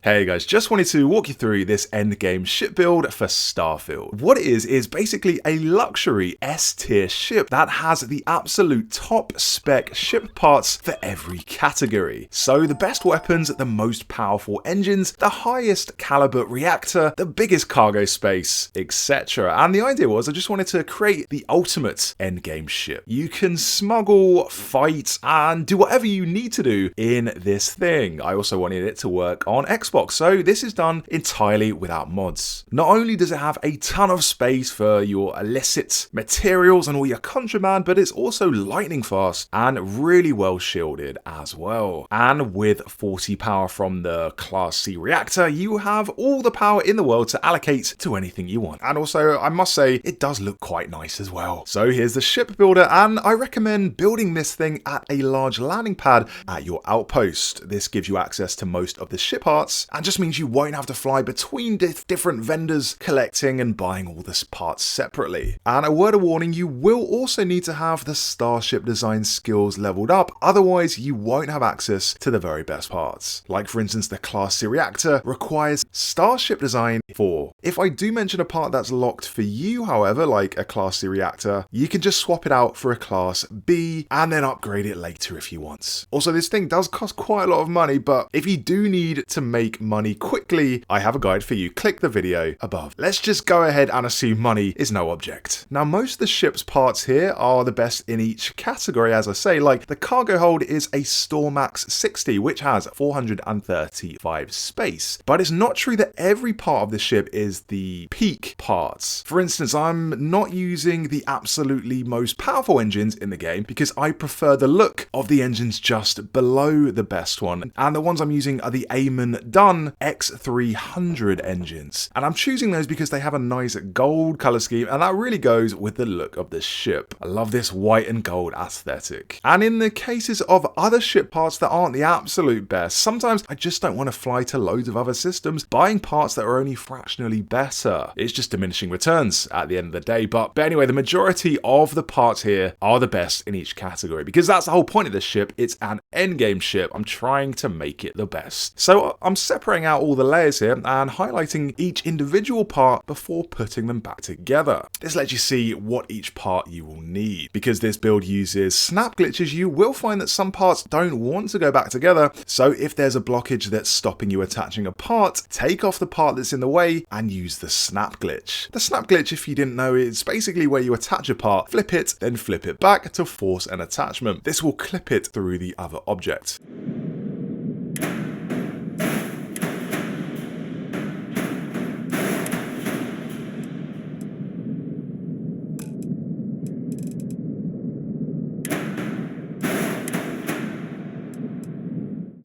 Hey guys, just wanted to walk you through this endgame ship build for Starfield. What it is basically a luxury S-tier ship that has the absolute top spec ship parts for every category. So the best weapons, the most powerful engines, the highest caliber reactor, the biggest cargo space, etc. And the idea was I just wanted to create the ultimate endgame ship. You can smuggle, fight, and do whatever you need to do in this thing. I also wanted it to work on Xbox. So this is done entirely without mods. Not only does it have a ton of space for your illicit materials and all your contraband, but it's also lightning fast and really well shielded as well. And with 40 power from the Class C reactor, you have all the power in the world to allocate to anything you want. And also, I must say, it does look quite nice as well. So here's the ship builder, and I recommend building this thing at a large landing pad at your outpost. This gives you access to most of the ship parts, and just means you won't have to fly between different vendors collecting and buying all the parts separately. And a word of warning, you will also need to have the starship design skills leveled up, otherwise you won't have access to the very best parts. Like for instance, the Class C reactor requires starship design 4. If I do mention a part that's locked for you, however, like a Class C reactor, you can just swap it out for a Class B and then upgrade it later if you want. Also, this thing does cost quite a lot of money, but if you do need to make money quickly, I have a guide for you. Click the video above. Let's just go ahead and assume money is no object. Now, most of the ship's parts here are the best in each category, as I say. Like the cargo hold is a Stormax 60, which has 435 space. But it's not true that every part of the ship is the peak parts. For instance, I'm not using the absolutely most powerful engines in the game because I prefer the look of the engines just below the best one. And the ones I'm using are the Amon Dunn X300 engines. And I'm choosing those because they have a nice gold color scheme, and that really goes with the look of the ship. I love this white and gold aesthetic. And in the cases of other ship parts that aren't the absolute best, sometimes I just don't want to fly to loads of other systems buying parts that are only fractionally better. It's just diminishing returns at the end of the day. But anyway, the majority of the parts here are the best in each category because that's the whole point of this ship. It's an endgame ship. I'm trying to make it the best. So I'm separating out all the layers here and highlighting each individual part before putting them back together. This lets you see what each part you will need. Because this build uses snap glitches, you will find that some parts don't want to go back together. So if there's a blockage that's stopping you attaching a part, take off the part that's in the way and use the snap glitch. The snap glitch, if you didn't know, is basically where you attach a part, flip it, then flip it back to force an attachment. This will clip it through the other object.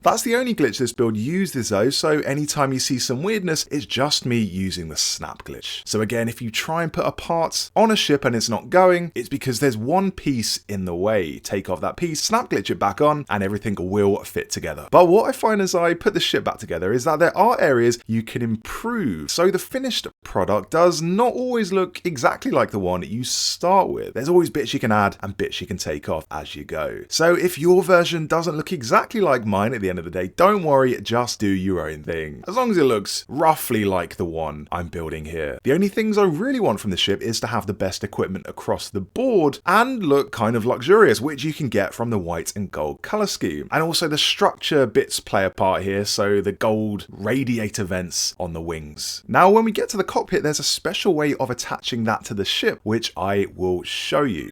That's the only glitch this build uses though, so anytime you see some weirdness, it's just me using the snap glitch. So again, if you try and put a part on a ship and it's not going, it's because there's one piece in the way. Take off that piece, snap glitch it back on, and everything will fit together. But what I find as I put the ship back together is that there are areas you can improve. So the finished product does not always look exactly like the one you start with. There's always bits you can add and bits you can take off as you go. So if your version doesn't look exactly like mine at the end of the day, don't worry, just do your own thing. As long as it looks roughly like the one I'm building here. The only things I really want from the ship is to have the best equipment across the board and look kind of luxurious, which you can get from the white and gold color scheme. And also the structure bits play a part here, so the gold radiator vents on the wings. Now when we get to the cockpit, there's a special way of attaching that to the ship, which I will show you.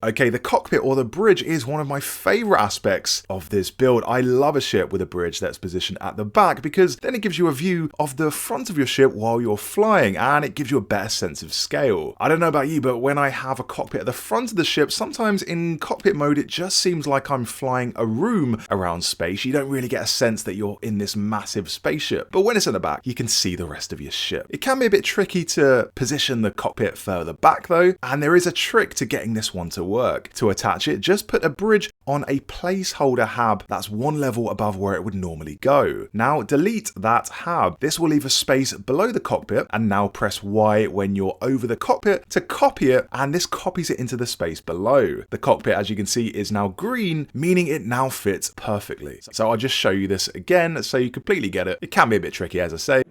Okay, the cockpit or the bridge is one of my favorite aspects of this build. I love a ship with a bridge that's positioned at the back because then it gives you a view of the front of your ship while you're flying, and it gives you a better sense of scale. I don't know about you, but when I have a cockpit at the front of the ship, sometimes in cockpit mode it just seems like I'm flying a room around space. You don't really get a sense that you're in this massive spaceship. But when it's in the back, you can see the rest of your ship. It can be a bit tricky to position the cockpit further back though, and there is a trick to getting this one to work. To attach it, just put a bridge on a placeholder hab that's one level above where it would normally go. Now delete that hab. This will leave a space below the cockpit, and now press Y when you're over the cockpit to copy it, and this copies it into the space below. The cockpit, as you can see, is now green, meaning it now fits perfectly. So I'll just show you this again so you completely get it. It can be a bit tricky, as I say.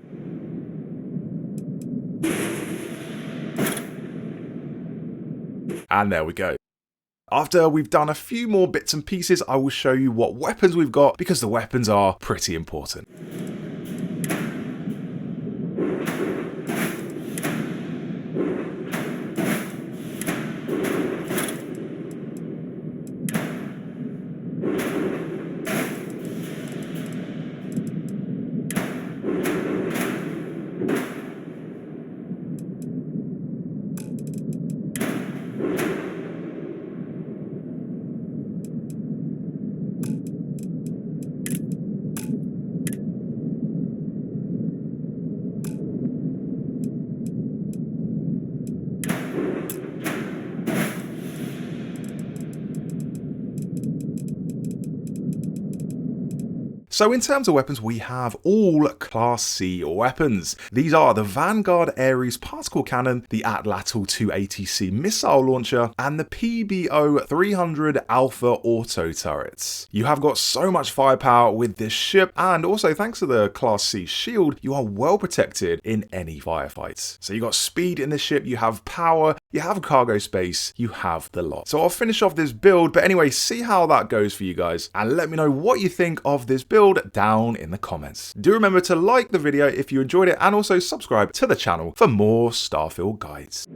And there we go. After we've done a few more bits and pieces, I will show you what weapons we've got, because the weapons are pretty important. So in terms of weapons, we have all Class C weapons. These are the Vanguard Ares Particle Cannon, the Atlatl 280C Missile Launcher, and the PBO 300 Alpha Auto Turrets. You have got so much firepower with this ship, and also thanks to the Class C shield, you are well protected in any firefights. So you got speed in this ship, you have power, you have cargo space, you have the lot. So I'll finish off this build, but anyway, see how that goes for you guys, and let me know what you think of this build down in the comments. Do remember to like the video if you enjoyed it, and also subscribe to the channel for more Starfield guides.